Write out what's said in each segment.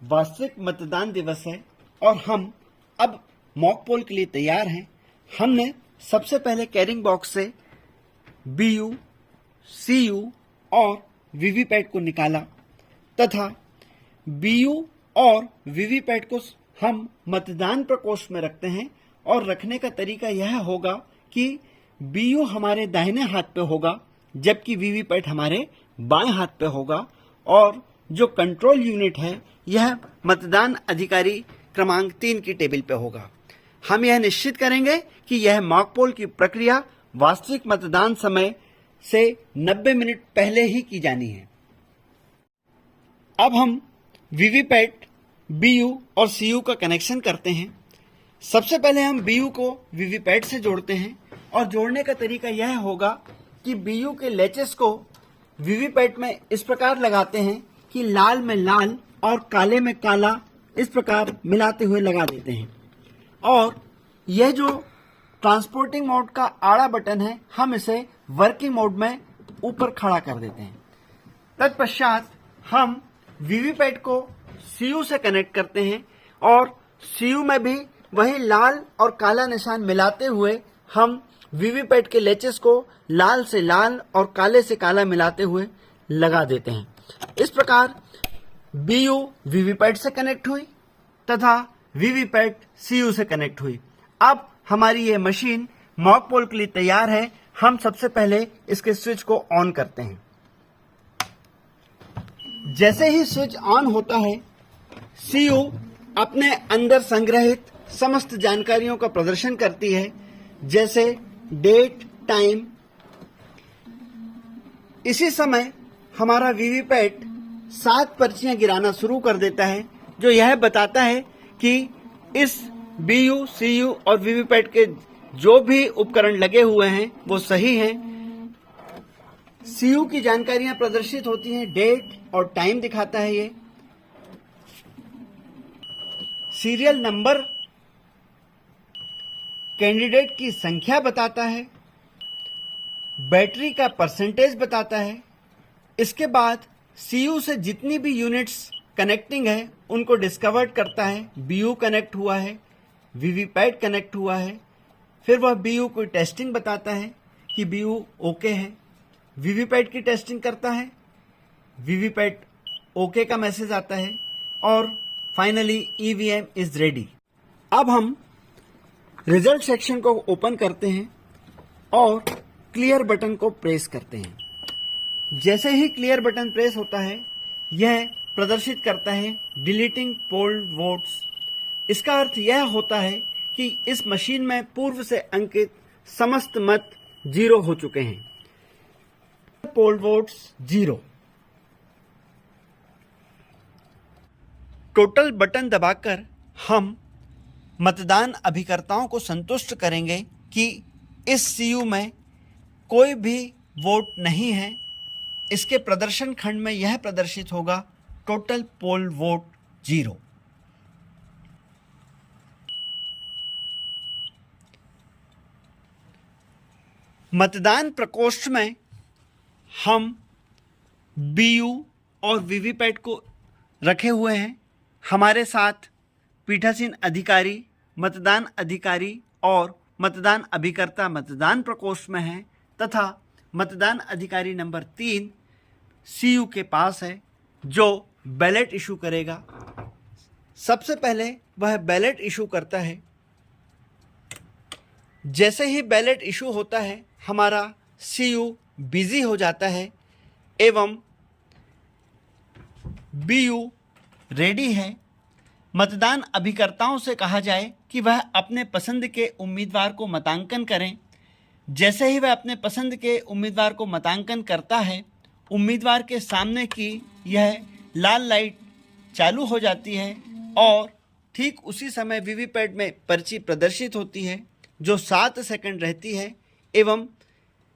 वास्तविक मतदान दिवस है और हम अब मॉक पोल के लिए तैयार हैं। हमने सबसे पहले कैरिंग बॉक्स से BU, CU और वीवीपैट को निकाला तथा BU और वीवीपैट को हम मतदान प्रकोष्ठ में रखते हैं और रखने का तरीका यह होगा कि BU हमारे दाहिने हाथ पे होगा जबकि वीवीपैट हमारे बाएं हाथ पे होगा और जो कंट्रोल यूनिट है यह मतदान अधिकारी क्रमांक 3 की टेबल पे होगा। हम यह निश्चित करेंगे कि यह मॉक पोल की प्रक्रिया वास्तविक मतदान समय से 90 मिनट पहले ही की जानी है। अब हम वीवीपैट, BU और CU का कनेक्शन करते हैं। सबसे पहले हम BU को वीवीपैट से जोड़ते हैं और जोड़ने का तरीका यह होगा कि BU के लैचेस को वीवीपैट में इस प्रकार लगाते हैं कि लाल में लाल और काले में काला इस प्रकार मिलाते हुए लगा देते हैं और यह जो ट्रांसपोर्टिंग मोड का आड़ा बटन है हम इसे वर्किंग मोड में ऊपर खड़ा कर देते हैं। तत्पश्चात हम वीवीपैट को CU से कनेक्ट करते हैं और CU में भी वही लाल और काला निशान मिलाते हुए हम वीवीपैट के लैचेस को लाल से लाल और काले से काला मिलाते हुए लगा देते हैं। इस प्रकार BU वीवीपैट से कनेक्ट हुई तथा वीवीपैट CU से कनेक्ट हुई। अब हमारी ये मशीन मॉक पोल के लिए तैयार है। हम सबसे पहले इसके स्विच को ऑन करते हैं। जैसे ही स्विच ऑन होता है CU अपने अंदर संग्रहित समस्त जानकारियों का प्रदर्शन करती है, जैसे डेट, टाइम। इसी समय हमारा वीवीपैट 7 पर्चियां गिराना शुरू कर देता है जो यह बताता है कि इस BU, CU और वीवीपैट के जो भी उपकरण लगे हुए हैं वो सही हैं। CU की जानकारियां प्रदर्शित होती हैं, डेट और टाइम दिखाता है। ये सीरियल नंबर कैंडिडेट की संख्या बताता है, बैटरी का परसेंटेज बताता है। इसके बाद CU से जितनी भी यूनिट्स कनेक्टिंग है उनको डिस्कवर करता है। BU कनेक्ट हुआ है, वीवीपैट कनेक्ट हुआ है, फिर वह BU को टेस्टिंग बताता है कि BU ओके है। वीवीपैट की टेस्टिंग करता है, वीवीपैट ओके का मैसेज आता है और फाइनली EVM इज रेडी। अब हम रिजल्ट सेक्शन को ओपन करते हैं और क्लियर बटन को प्रेस करते हैं। जैसे ही क्लियर बटन प्रेस होता है यह प्रदर्शित करता है डिलीटिंग पोल्ड वोट्स। इसका अर्थ यह होता है कि इस मशीन में पूर्व से अंकित समस्त मत 0 हो चुके हैं। Polled votes 0। टोटल बटन दबाकर हम मतदान अभिकर्ताओं को संतुष्ट करेंगे कि इस CU में कोई भी वोट नहीं है। इसके प्रदर्शन खंड में यह प्रदर्शित होगा टोटल पोल वोट 0। मतदान प्रकोष्ठ में हम BU और वीवीपैट को रखे हुए हैं। हमारे साथ पीठासीन अधिकारी, मतदान अधिकारी और मतदान अभिकर्ता मतदान प्रकोष्ठ में हैं तथा मतदान अधिकारी नंबर 3 CU के पास है जो बैलेट इशू करेगा। सबसे पहले वह बैलेट इशू करता है। जैसे ही बैलेट इशू होता है हमारा CU बिजी हो जाता है एवं BU रेडी है। मतदान अभिकर्ताओं से कहा जाए कि वह अपने पसंद के उम्मीदवार को मतांकन करें। जैसे ही वह अपने पसंद के उम्मीदवार को मतांकन करता है उम्मीदवार के सामने की यह लाल लाइट चालू हो जाती है और ठीक उसी समय वीवीपैट में पर्ची प्रदर्शित होती है जो 7 सेकंड रहती है एवं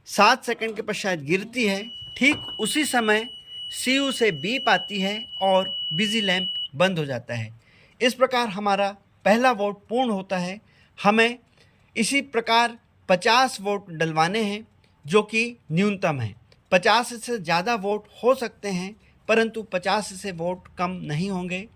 7 सेकंड के पश्चात गिरती है। ठीक उसी समय CU से बीप आती है और बिजी लैंप बंद हो जाता है। इस प्रकार हमारा पहला वोट पूर्ण होता है। हमें इसी प्रकार 50 वोट डलवाने हैं जो कि न्यूनतम है। 50 से ज़्यादा वोट हो सकते हैं परंतु 50 से वोट कम नहीं होंगे।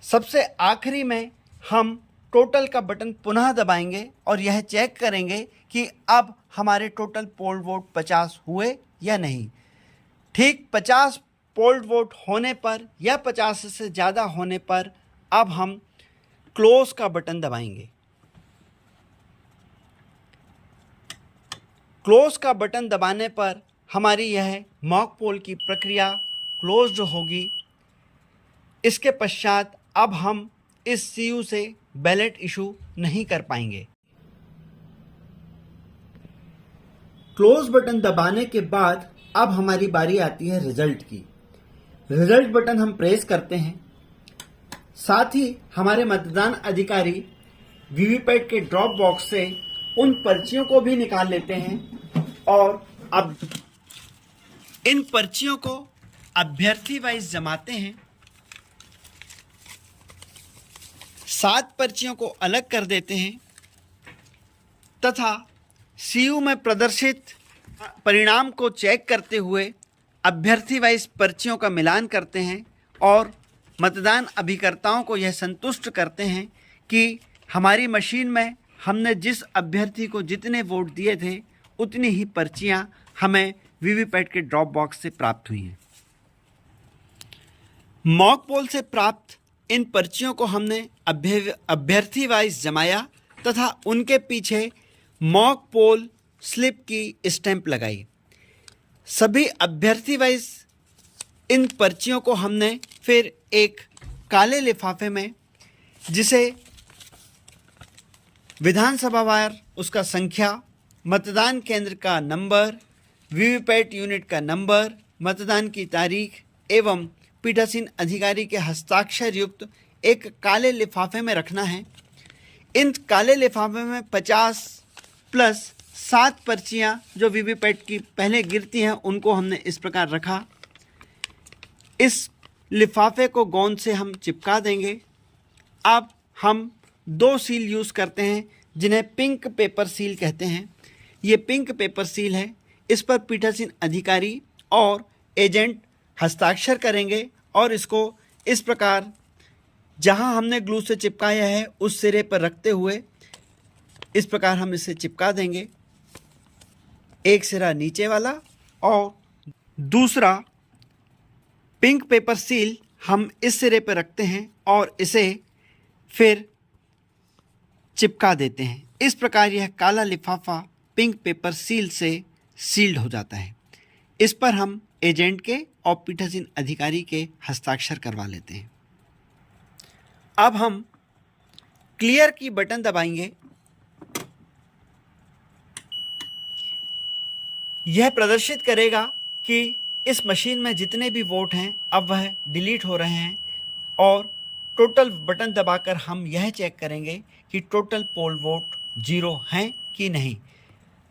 सबसे आखिरी में हम टोटल का बटन पुनः दबाएंगे और यह चेक करेंगे कि अब हमारे टोटल पोल वोट 50 हुए या नहीं। ठीक 50 पोल वोट होने पर या 50 से ज़्यादा होने पर अब हम क्लोज का बटन दबाएंगे। क्लोज का बटन दबाने पर हमारी यह मॉक पोल की प्रक्रिया क्लोज होगी। इसके पश्चात अब हम इस सीयू से बैलेट इशू नहीं कर पाएंगे। क्लोज बटन दबाने के बाद अब हमारी बारी आती है रिजल्ट की। रिजल्ट बटन हम प्रेस करते हैं। साथ ही हमारे मतदान अधिकारी वीवीपैट के ड्रॉप बॉक्स से उन पर्चियों को भी निकाल लेते हैं और अब इन पर्चियों को अभ्यर्थी वाइज जमाते हैं। 7 पर्चियों को अलग कर देते हैं तथा सीयू में प्रदर्शित परिणाम को चेक करते हुए अभ्यर्थी वाइज पर्चियों का मिलान करते हैं और मतदान अभिकर्ताओं को यह संतुष्ट करते हैं कि हमारी मशीन में हमने जिस अभ्यर्थी को जितने वोट दिए थे उतनी ही पर्चियां हमें वीवीपैट के ड्रॉप बॉक्स से प्राप्त हुई हैं। मॉक पोल से प्राप्त इन पर्चियों को हमने अभ्यर्थी वाइज जमाया तथा उनके पीछे मॉक पोल स्लिप की स्टैंप लगाई। सभी अभ्यर्थी वाइज इन पर्चियों को हमने फिर एक काले लिफाफे में, जिसे विधानसभा वार उसका संख्या, मतदान केंद्र का नंबर, वीवीपैट यूनिट का नंबर, मतदान की तारीख एवं पीठासीन अधिकारी के हस्ताक्षर युक्त एक काले लिफाफे में रखना है। इन काले लिफाफे में 50 प्लस 7 पर्चियां जो वीवीपैट की पहले गिरती हैं उनको हमने इस प्रकार रखा। इस लिफाफे को गोंद से हम चिपका देंगे। अब हम 2 सील यूज़ करते हैं जिन्हें पिंक पेपर सील कहते हैं। ये पिंक पेपर सील है। इस पर पीठासीन अधिकारी और एजेंट हस्ताक्षर करेंगे और इसको इस प्रकार जहां हमने ग्लू से चिपकाया है उस सिरे पर रखते हुए इस प्रकार हम इसे चिपका देंगे। एक सिरा नीचे वाला और दूसरा पिंक पेपर सील हम इस सिरे पर रखते हैं और इसे फिर चिपका देते हैं। इस प्रकार यह काला लिफाफा पिंक पेपर सील से सील्ड हो जाता है। इस पर हम एजेंट के और पीठासीन अधिकारी के हस्ताक्षर करवा लेते हैं। अब हम क्लियर की बटन दबाएंगे। यह प्रदर्शित करेगा कि इस मशीन में जितने भी वोट हैं अब वह डिलीट हो रहे हैं और टोटल बटन दबाकर हम यह चेक करेंगे कि टोटल पोल वोट 0 हैं कि नहीं।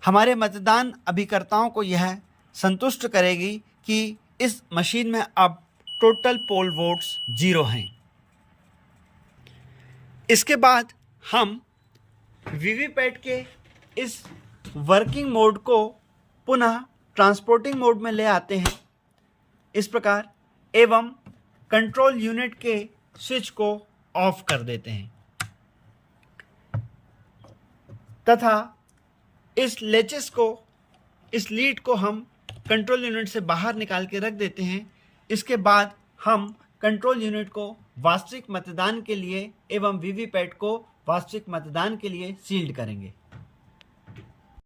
हमारे मतदान अभिकर्ताओं को यह संतुष्ट करेगी कि इस मशीन में अब टोटल पोल वोट्स 0 हैं। इसके बाद हम वीवीपैट के इस वर्किंग मोड को पुनः ट्रांसपोर्टिंग मोड में ले आते हैं इस प्रकार एवं कंट्रोल यूनिट के स्विच को ऑफ कर देते हैं तथा इस लेचेस को, इस लीड को हम कंट्रोल यूनिट से बाहर निकाल के रख देते हैं। इसके बाद हम कंट्रोल यूनिट को वास्तविक मतदान के लिए एवं वीवीपैट को वास्तविक मतदान के लिए सील्ड करेंगे।